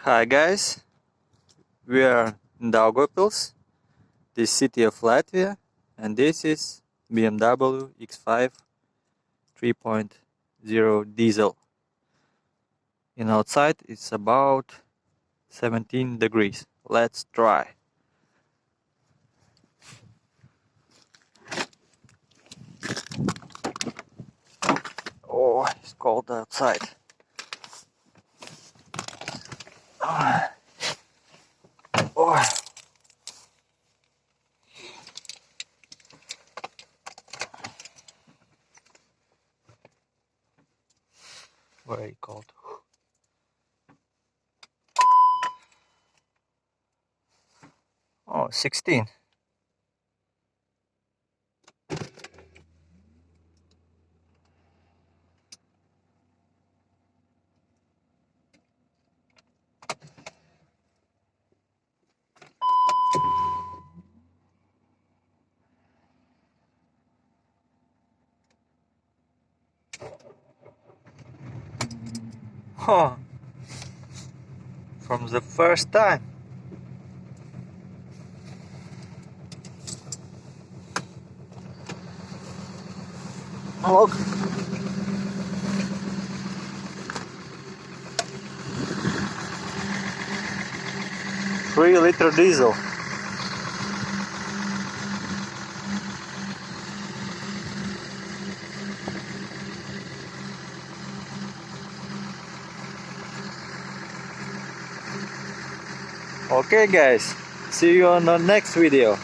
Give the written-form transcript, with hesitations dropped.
Hi guys, we are in Daugavpils, the city of Latvia, and this is BMW X5 3.0 diesel. And outside it's about 17 degrees. Let's try. Oh, it's cold outside. Oh. Very cold. Oh, 16. Oh, from the first time. Look. 3-liter diesel. Okay guys, see you on the next video.